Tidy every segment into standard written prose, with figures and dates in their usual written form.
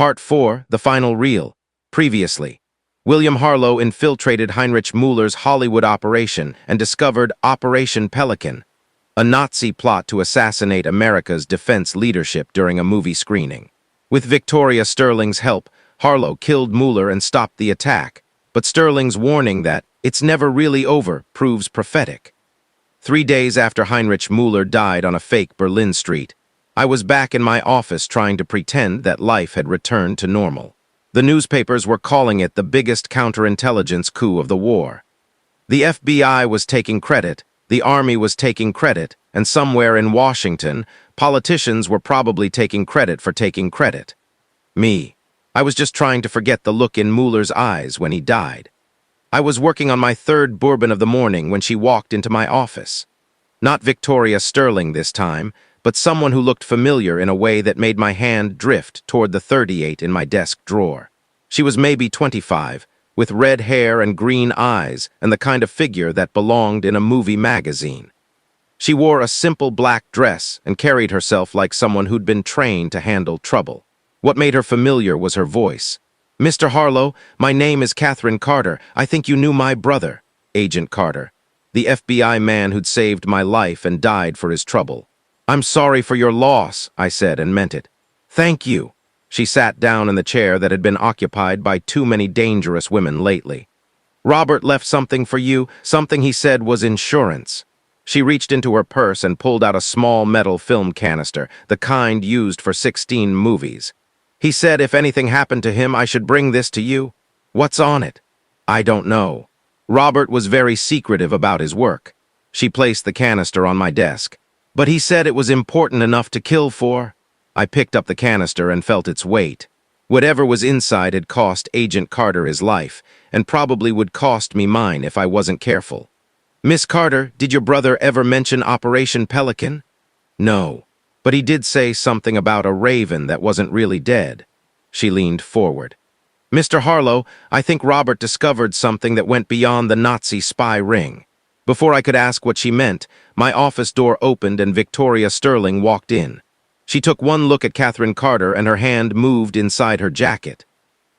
Part 4, The Final Reel. Previously, William Harlow infiltrated Heinrich Müller's Hollywood operation and discovered Operation Pelican, a Nazi plot to assassinate America's defense leadership during a movie screening. With Victoria Sterling's help, Harlow killed Müller and stopped the attack, but Sterling's warning that it's never really over proves prophetic. 3 days after Heinrich Müller died on a fake Berlin street, I was back in my office trying to pretend that life had returned to normal. The newspapers were calling it the biggest counterintelligence coup of the war. The FBI was taking credit, the Army was taking credit, and somewhere in Washington, politicians were probably taking credit for taking credit. Me. I was just trying to forget the look in Müller's eyes when he died. I was working on my third bourbon of the morning when she walked into my office. Not Victoria Sterling this time, but someone who looked familiar in a way that made my hand drift toward the 38 in my desk drawer. She was maybe 25, with red hair and green eyes and the kind of figure that belonged in a movie magazine. She wore a simple black dress and carried herself like someone who'd been trained to handle trouble. What made her familiar was her voice. "Mr. Harlow, my name is Catherine Carter. I think you knew my brother, Agent Carter, the FBI man who'd saved my life and died for his trouble." "I'm sorry for your loss," I said and meant it. "Thank you." She sat down in the chair that had been occupied by too many dangerous women lately. "Robert left something for you, something he said was insurance." She reached into her purse and pulled out a small metal film canister, the kind used for 16 movies. "He said if anything happened to him, I should bring this to you." "What's on it?" "I don't know." Robert was very secretive about his work. She placed the canister on my desk. "But he said it was important enough to kill for." I picked up the canister and felt its weight. Whatever was inside had cost Agent Carter his life, and probably would cost me mine if I wasn't careful. "Miss Carter, did your brother ever mention Operation Pelican?" "No, but he did say something about a raven that wasn't really dead." She leaned forward. "Mr. Harlow, I think Robert discovered something that went beyond the Nazi spy ring." Before I could ask what she meant, my office door opened and Victoria Sterling walked in. She took one look at Catherine Carter and her hand moved inside her jacket.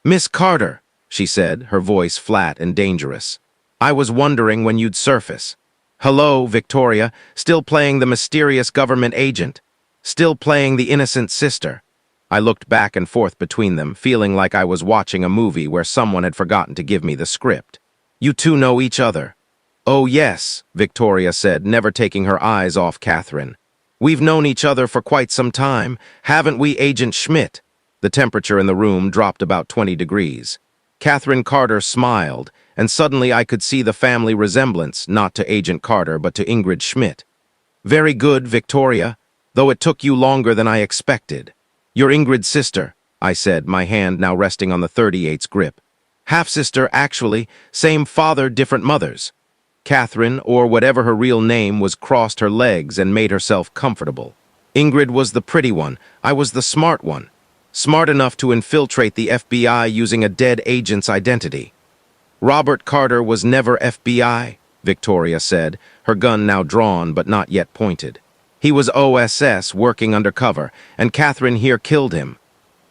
"Miss Carter," she said, her voice flat and dangerous. "I was wondering when you'd surface." "Hello, Victoria, still playing the mysterious government agent. Still playing the innocent sister." I looked back and forth between them, feeling like I was watching a movie where someone had forgotten to give me the script. "You two know each other." "Oh yes," Victoria said, never taking her eyes off Catherine. "We've known each other for quite some time, haven't we, Agent Schmidt?" The temperature in the room dropped about 20 degrees. Catherine Carter smiled, and suddenly I could see the family resemblance, not to Agent Carter, but to Ingrid Schmidt. "Very good, Victoria, though it took you longer than I expected." "You're Ingrid's sister," I said, my hand now resting on the 38's grip. "Half-sister, actually, same father, different mothers." Catherine, or whatever her real name was, crossed her legs and made herself comfortable. "Ingrid was the pretty one, I was the smart one. Smart enough to infiltrate the FBI using a dead agent's identity." "Robert Carter was never FBI," Victoria said, her gun now drawn but not yet pointed. "He was OSS working undercover, and Catherine here killed him."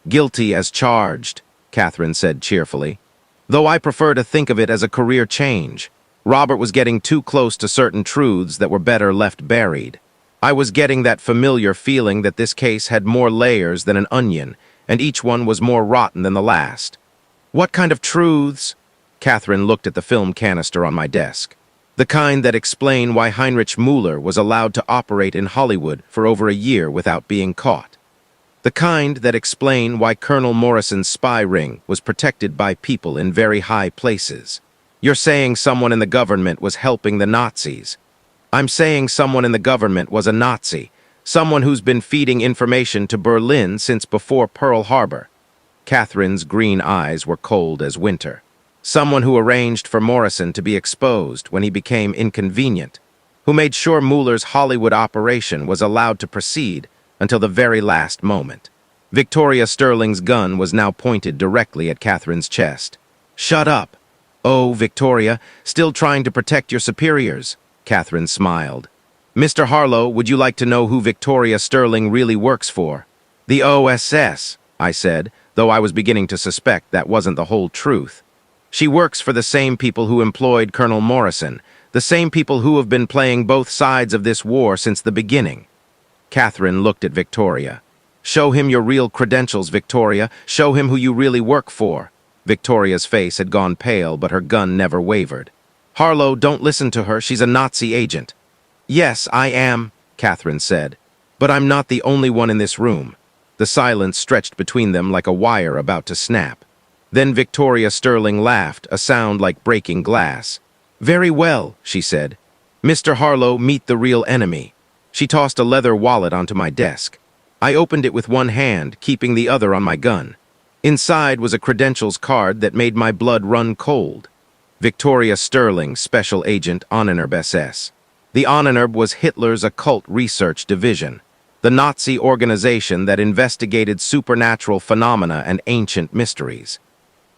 "Guilty as charged," Catherine said cheerfully. "Though I prefer to think of it as a career change. Robert was getting too close to certain truths that were better left buried. I was getting that familiar feeling that this case had more layers than an onion, and each one was more rotten than the last." "What kind of truths?" Catherine looked at the film canister on my desk. "The kind that explain why Heinrich Müller was allowed to operate in Hollywood for over a year without being caught. The kind that explain why Colonel Morrison's spy ring was protected by people in very high places." "You're saying someone in the government was helping the Nazis." "I'm saying someone in the government was a Nazi, someone who's been feeding information to Berlin since before Pearl Harbor." Catherine's green eyes were cold as winter. "Someone who arranged for Morrison to be exposed when he became inconvenient, who made sure Müller's Hollywood operation was allowed to proceed until the very last moment." Victoria Sterling's gun was now pointed directly at Catherine's chest. "Shut up." "Oh, Victoria, still trying to protect your superiors," Catherine smiled. "Mr. Harlow, would you like to know who Victoria Sterling really works for?" "The OSS," I said, though I was beginning to suspect that wasn't the whole truth. She works for the same people who employed Colonel Morrison, the same people who have been playing both sides of this war since the beginning. Catherine looked at Victoria. "Show him your real credentials, Victoria. Show him who you really work for." Victoria's face had gone pale, but her gun never wavered. "Harlow, don't listen to her. She's a Nazi agent." "Yes, I am," Catherine said. "But I'm not the only one in this room." The silence stretched between them like a wire about to snap. Then Victoria Sterling laughed, a sound like breaking glass. "Very well," she said. "Mr. Harlow, meet the real enemy." She tossed a leather wallet onto my desk. I opened it with one hand, keeping the other on my gun. Inside was a credentials card that made my blood run cold. Victoria Sterling, Special Agent Ahnenerbe SS. The Ahnenerbe was Hitler's occult research division, the Nazi organization that investigated supernatural phenomena and ancient mysteries.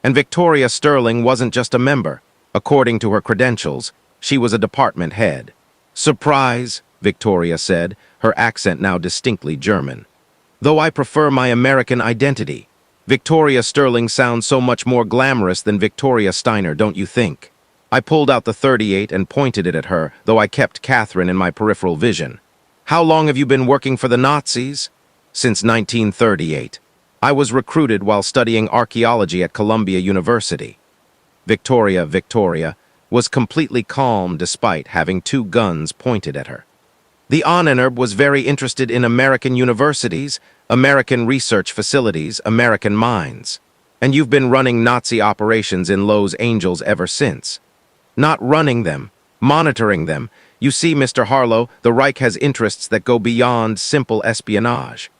And Victoria Sterling wasn't just a member. According to her credentials, she was a department head. "Surprise," Victoria said, her accent now distinctly German. "Though I prefer my American identity. Victoria Sterling sounds so much more glamorous than Victoria Steiner, don't you think?" I pulled out the .38 and pointed it at her, though I kept Catherine in my peripheral vision. "How long have you been working for the Nazis?" "Since 1938. I was recruited while studying archaeology at Columbia University." Victoria was completely calm despite having two guns pointed at her. "The Ahnenerbe was very interested in American universities, American research facilities, American mines. And you've been running Nazi operations in Los Angeles ever since." "Not running them, monitoring them. You see, Mr. Harlow, the Reich has interests that go beyond simple espionage."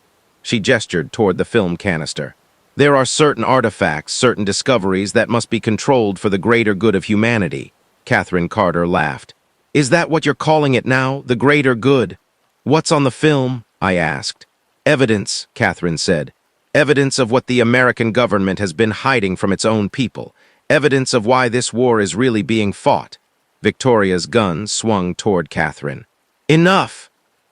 She gestured toward the film canister. "There are certain artifacts, certain discoveries that must be controlled for the greater good of humanity." Catherine Carter laughed. "Is that what you're calling it now, the greater good?" "What's on the film?" I asked. "Evidence," Catherine said. "Evidence of what the American government has been hiding from its own people. Evidence of why this war is really being fought." Victoria's gun swung toward Catherine. "Enough!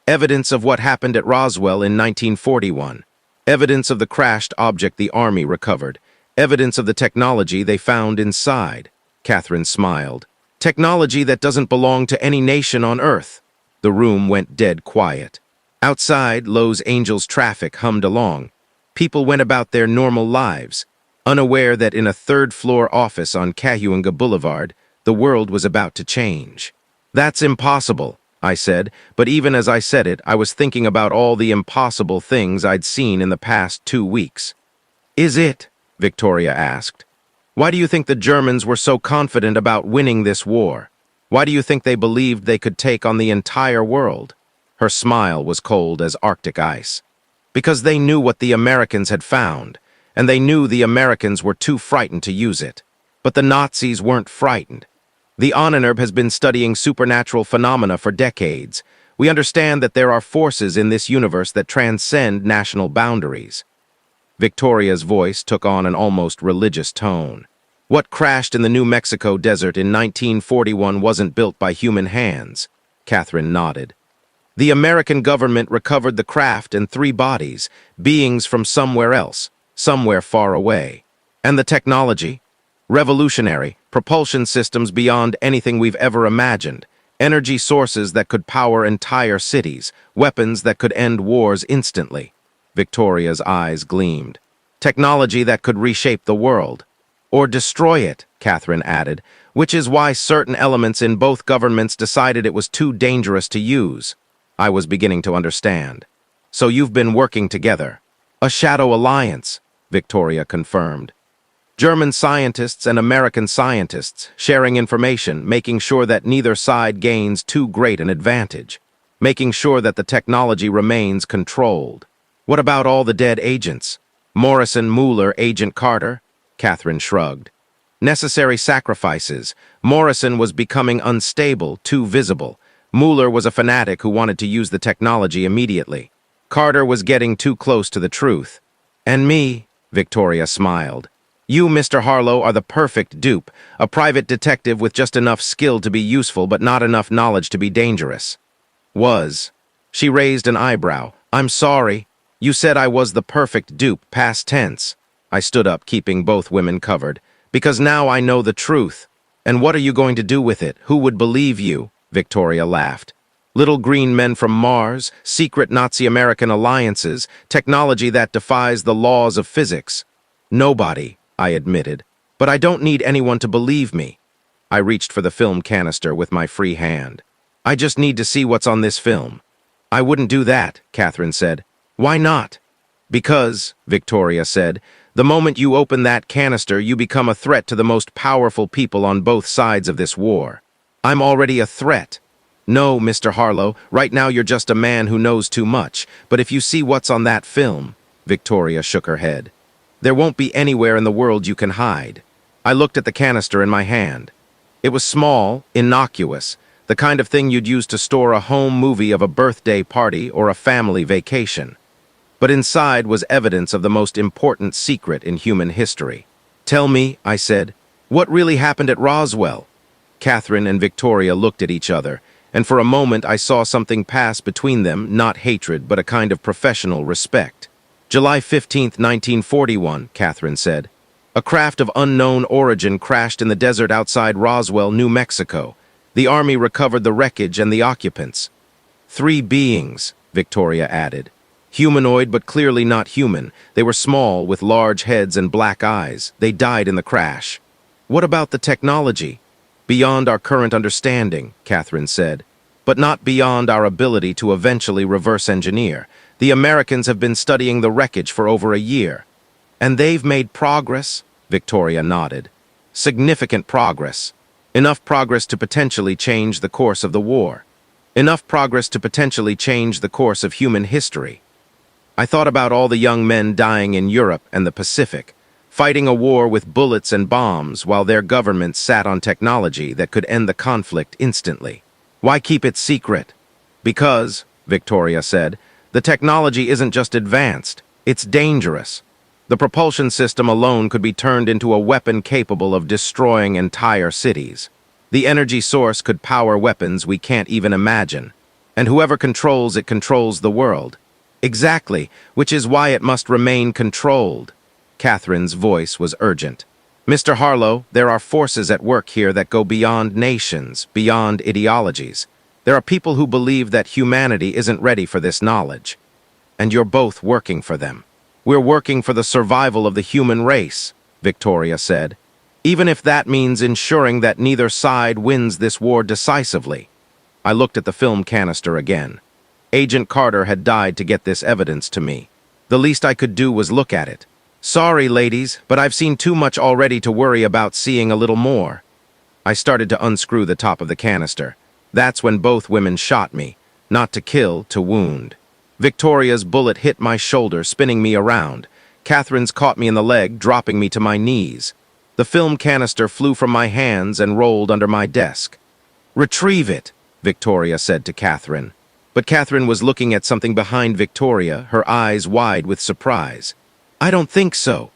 Evidence of what happened at Roswell in 1941. Evidence of the crashed object the Army recovered. Evidence of the technology they found inside." Catherine smiled. "Technology that doesn't belong to any nation on Earth." The room went dead quiet. Outside, Los Angeles traffic hummed along. People went about their normal lives, unaware that in a third-floor office on Cahuenga Boulevard, the world was about to change. "That's impossible," I said, but even as I said it, I was thinking about all the impossible things I'd seen in the past 2 weeks. "Is it?" Victoria asked. "Why do you think the Germans were so confident about winning this war? Why do you think they believed they could take on the entire world?" Her smile was cold as Arctic ice. "Because they knew what the Americans had found, and they knew the Americans were too frightened to use it. But the Nazis weren't frightened. The Ahnenerbe has been studying supernatural phenomena for decades. We understand that there are forces in this universe that transcend national boundaries." Victoria's voice took on an almost religious tone. "What crashed in the New Mexico desert in 1941 wasn't built by human hands." Catherine nodded. "The American government recovered the craft and 3 bodies, beings from somewhere else, somewhere far away. And the technology? Revolutionary, propulsion systems beyond anything we've ever imagined, energy sources that could power entire cities, weapons that could end wars instantly." Victoria's eyes gleamed. "Technology that could reshape the world. Or destroy it," Catherine added, "which is why certain elements in both governments decided it was too dangerous to use." I was beginning to understand. "So you've been working together." "A shadow alliance," Victoria confirmed. "German scientists and American scientists, sharing information, making sure that neither side gains too great an advantage, making sure that the technology remains controlled." "What about all the dead agents? Morrison, Mueller, Agent Carter?" Catherine shrugged. "Necessary sacrifices. Morrison was becoming unstable, too visible. Mueller was a fanatic who wanted to use the technology immediately. Carter was getting too close to the truth. And me," Victoria smiled. "You, Mr. Harlow, are the perfect dupe, a private detective with just enough skill to be useful but not enough knowledge to be dangerous." "Was." She raised an eyebrow. "I'm sorry. You said I was the perfect dupe, past tense." I stood up, keeping both women covered. "Because now I know the truth. And what are you going to do with it? Who would believe you?" Victoria laughed. "Little green men from Mars, secret Nazi-American alliances, technology that defies the laws of physics." "Nobody," I admitted. "But I don't need anyone to believe me." I reached for the film canister with my free hand. "I just need to see what's on this film." "I wouldn't do that," Catherine said. "Why not?" "Because," Victoria said, "the moment you open that canister, you become a threat to the most powerful people on both sides of this war." "I'm already a threat." "No, Mr. Harlow, right now you're just a man who knows too much. But if you see what's on that film," Victoria shook her head, "there won't be anywhere in the world you can hide." I looked at the canister in my hand. It was small, innocuous, the kind of thing you'd use to store a home movie of a birthday party or a family vacation. But inside was evidence of the most important secret in human history. "Tell me," I said, "what really happened at Roswell?" Catherine and Victoria looked at each other, and for a moment I saw something pass between them, not hatred, but a kind of professional respect. "July 15th, 1941, Catherine said. "A craft of unknown origin crashed in the desert outside Roswell, New Mexico. The Army recovered the wreckage and the occupants." "3 beings," Victoria added. "Humanoid, but clearly not human. They were small, with large heads and black eyes. They died in the crash." "What about the technology?" "Beyond our current understanding," Catherine said. "But not beyond our ability to eventually reverse engineer. The Americans have been studying the wreckage for over a year." "And they've made progress?" Victoria nodded. "Significant progress. Enough progress to potentially change the course of the war. Enough progress to potentially change the course of human history." I thought about all the young men dying in Europe and the Pacific, fighting a war with bullets and bombs while their governments sat on technology that could end the conflict instantly. "Why keep it secret?" "Because," Victoria said, "the technology isn't just advanced, it's dangerous. The propulsion system alone could be turned into a weapon capable of destroying entire cities. The energy source could power weapons we can't even imagine. And whoever controls it controls the world." "Exactly, which is why it must remain controlled." Catherine's voice was urgent. "Mr. Harlow, there are forces at work here that go beyond nations, beyond ideologies. There are people who believe that humanity isn't ready for this knowledge. And you're both working for them." "We're working for the survival of the human race," Victoria said. "Even if that means ensuring that neither side wins this war decisively." I looked at the film canister again. Agent Carter had died to get this evidence to me. The least I could do was look at it. "Sorry, ladies, but I've seen too much already to worry about seeing a little more." I started to unscrew the top of the canister. That's when both women shot me, not to kill, to wound. Victoria's bullet hit my shoulder, spinning me around. Catherine's caught me in the leg, dropping me to my knees. The film canister flew from my hands and rolled under my desk. "Retrieve it," Victoria said to Catherine. But Catherine was looking at something behind Victoria, her eyes wide with surprise. "I don't think so."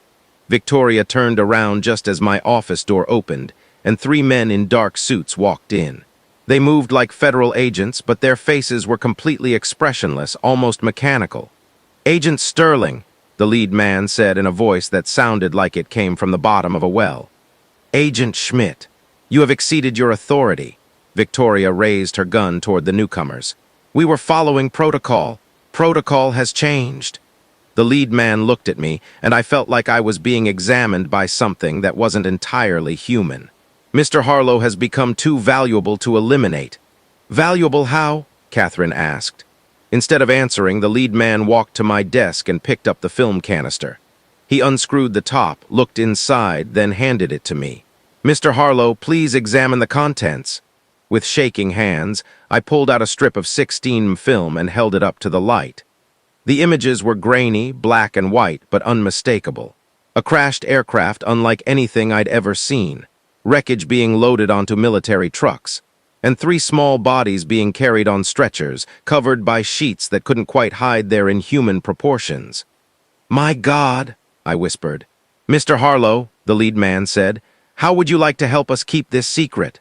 Victoria turned around just as my office door opened, and 3 men in dark suits walked in. They moved like federal agents, but their faces were completely expressionless, almost mechanical. "Agent Sterling," the lead man said in a voice that sounded like it came from the bottom of a well. "Agent Schmidt, you have exceeded your authority." Victoria raised her gun toward the newcomers. "We were following protocol. Protocol has changed." The lead man looked at me, and I felt like I was being examined by something that wasn't entirely human. "Mr. Harlow has become too valuable to eliminate." "Valuable how?" Catherine asked. Instead of answering, the lead man walked to my desk and picked up the film canister. He unscrewed the top, looked inside, then handed it to me. "Mr. Harlow, please examine the contents." With shaking hands, I pulled out a strip of 16mm film and held it up to the light. The images were grainy, black and white, but unmistakable. A crashed aircraft unlike anything I'd ever seen, wreckage being loaded onto military trucks, and 3 small bodies being carried on stretchers, covered by sheets that couldn't quite hide their inhuman proportions. "My God," I whispered. "Mr. Harlow," the lead man said, "how would you like to help us keep this secret?"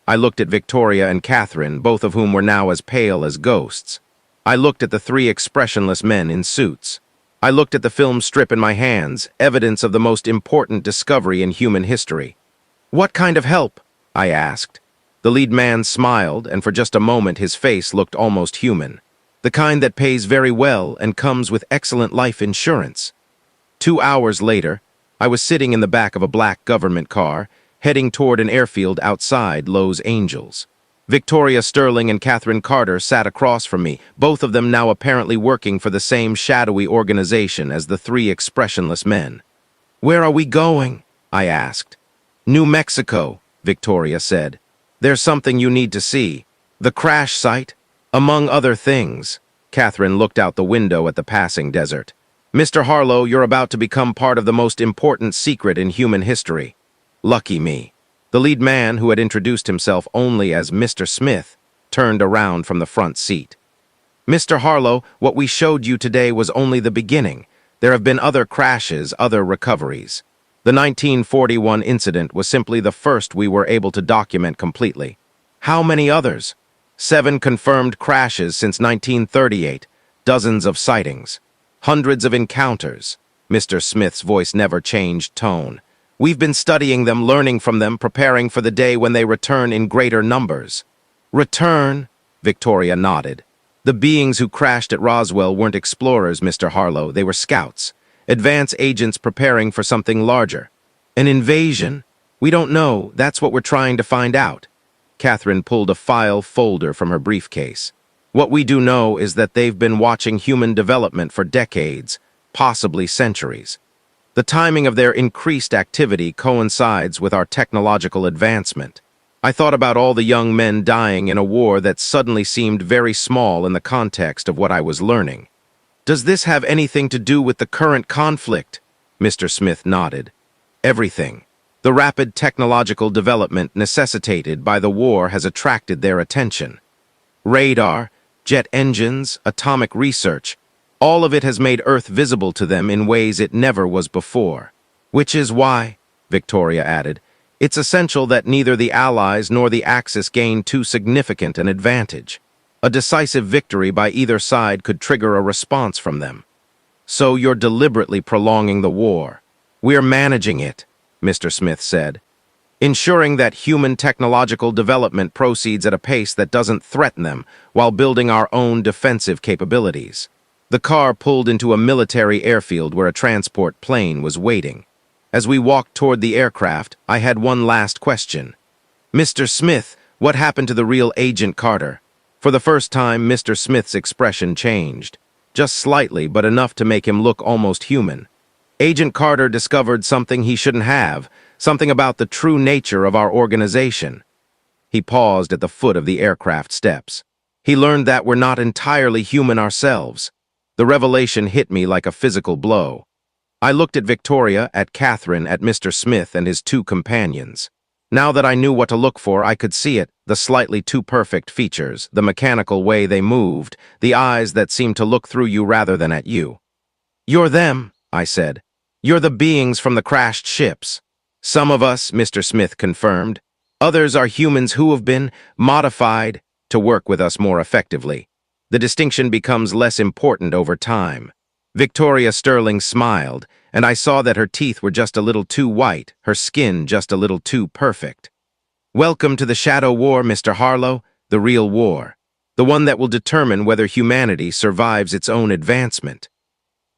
I looked at Victoria and Catherine, both of whom were now as pale as ghosts. I looked at the 3 expressionless men in suits. I looked at the film strip in my hands, evidence of the most important discovery in human history. "What kind of help?" I asked. The lead man smiled, and for just a moment his face looked almost human. "The kind that pays very well and comes with excellent life insurance." 2 hours later, I was sitting in the back of a black government car, heading toward an airfield outside Los Angeles. Victoria Sterling and Catherine Carter sat across from me, both of them now apparently working for the same shadowy organization as the three expressionless men. "Where are we going?" I asked. "New Mexico," Victoria said. "There's something you need to see. The crash site, among other things." Catherine looked out the window at the passing desert. "Mr. Harlow, you're about to become part of the most important secret in human history." Lucky me. The lead man, who had introduced himself only as Mr. Smith, turned around from the front seat. "Mr. Harlow, what we showed you today was only the beginning. There have been other crashes, other recoveries. The 1941 incident was simply the first we were able to document completely. How many others? 7 confirmed crashes since 1938, dozens of sightings, hundreds of encounters." Mr. Smith's voice never changed tone. "We've been studying them, learning from them, preparing for the day when they return in greater numbers." "Return?" Victoria nodded. "The beings who crashed at Roswell weren't explorers, Mr. Harlow. They were scouts, advance agents preparing for something larger. An invasion? We don't know. That's what we're trying to find out." Catherine pulled a file folder from her briefcase. "What we do know is that they've been watching human development for decades, possibly centuries. The timing of their increased activity coincides with our technological advancement. I thought about all the young men dying in a war that suddenly seemed very small in the context of what I was learning. Does this have anything to do with the current conflict?" Mr. Smith nodded. "Everything. The rapid technological development necessitated by the war has attracted their attention. Radar, jet engines, atomic research, all of it has made Earth visible to them in ways it never was before. Which is why," Victoria added, "it's essential that neither the Allies nor the Axis gain too significant an advantage. A decisive victory by either side could trigger a response from them." "So you're deliberately prolonging the war." "We're managing it," Mr. Smith said, "ensuring that human technological development proceeds at a pace that doesn't threaten them while building our own defensive capabilities." The car pulled into a military airfield where a transport plane was waiting. As we walked toward the aircraft, I had one last question. "Mr. Smith, what happened to the real Agent Carter?" For the first time, Mr. Smith's expression changed. Just slightly, but enough to make him look almost human. "Agent Carter discovered something he shouldn't have, something about the true nature of our organization." He paused at the foot of the aircraft steps. "He learned that we're not entirely human ourselves." The revelation hit me like a physical blow. I looked at Victoria, at Catherine, at Mr. Smith and his 2 companions. Now that I knew what to look for, I could see it, the slightly too perfect features, the mechanical way they moved, the eyes that seemed to look through you rather than at you. "You're them," I said. "You're the beings from the crashed ships." "Some of us," Mr. Smith confirmed. "Others are humans who have been modified to work with us more effectively. The distinction becomes less important over time." Victoria Sterling smiled, and I saw that her teeth were just a little too white, her skin just a little too perfect. "Welcome to the Shadow War, Mr. Harlow, the real war, the one that will determine whether humanity survives its own advancement."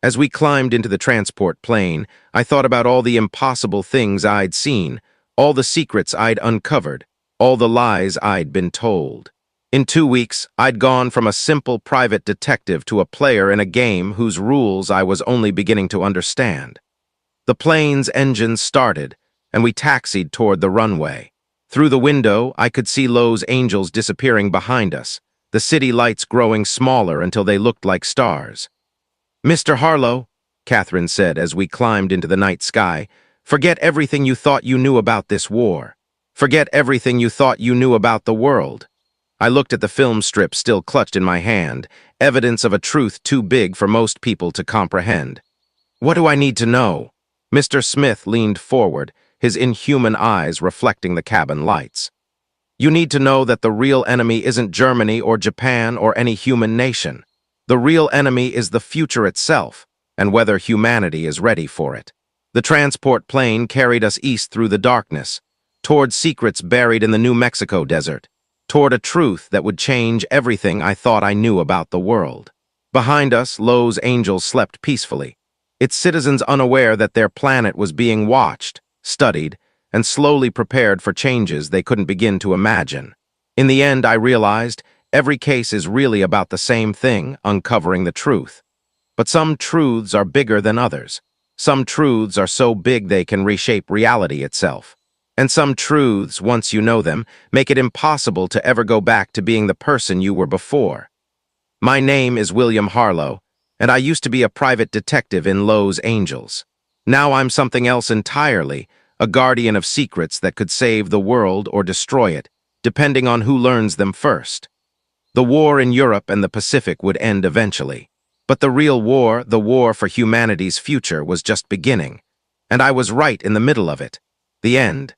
As we climbed into the transport plane, I thought about all the impossible things I'd seen, all the secrets I'd uncovered, all the lies I'd been told. In 2 weeks, I'd gone from a simple private detective to a player in a game whose rules I was only beginning to understand. The plane's engine started, and we taxied toward the runway. Through the window, I could see Los Angeles disappearing behind us, the city lights growing smaller until they looked like stars. "Mr. Harlow," Catherine said as we climbed into the night sky, "forget everything you thought you knew about this war. Forget everything you thought you knew about the world." I looked at the film strip still clutched in my hand, evidence of a truth too big for most people to comprehend. "What do I need to know?" Mr. Smith leaned forward, his inhuman eyes reflecting the cabin lights. "You need to know that the real enemy isn't Germany or Japan or any human nation. The real enemy is the future itself, and whether humanity is ready for it. The transport plane carried us east through the darkness, toward secrets buried in the New Mexico desert, toward a truth that would change everything I thought I knew about the world. Behind us, Los Angeles slept peacefully, its citizens unaware that their planet was being watched, studied, and slowly prepared for changes they couldn't begin to imagine. In the end, I realized every case is really about the same thing, uncovering the truth. But some truths are bigger than others. Some truths are so big they can reshape reality itself. And some truths, once you know them, make it impossible to ever go back to being the person you were before. My name is William Harlow, and I used to be a private detective in Los Angeles. Now I'm something else entirely, a guardian of secrets that could save the world or destroy it, depending on who learns them first. The war in Europe and the Pacific would end eventually. But the real war, the war for humanity's future, was just beginning. And I was right in the middle of it. The end.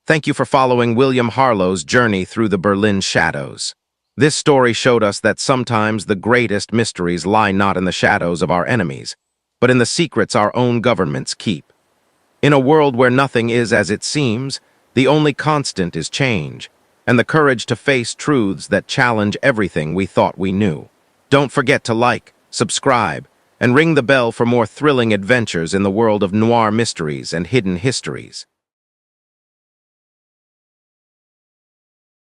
Thank you for following William Harlow's journey through the Berlin shadows. This story showed us that sometimes the greatest mysteries lie not in the shadows of our enemies, but in the secrets our own governments keep. In a world where nothing is as it seems, the only constant is change, and the courage to face truths that challenge everything we thought we knew. Don't forget to like, subscribe, and ring the bell for more thrilling adventures in the world of noir mysteries and hidden histories.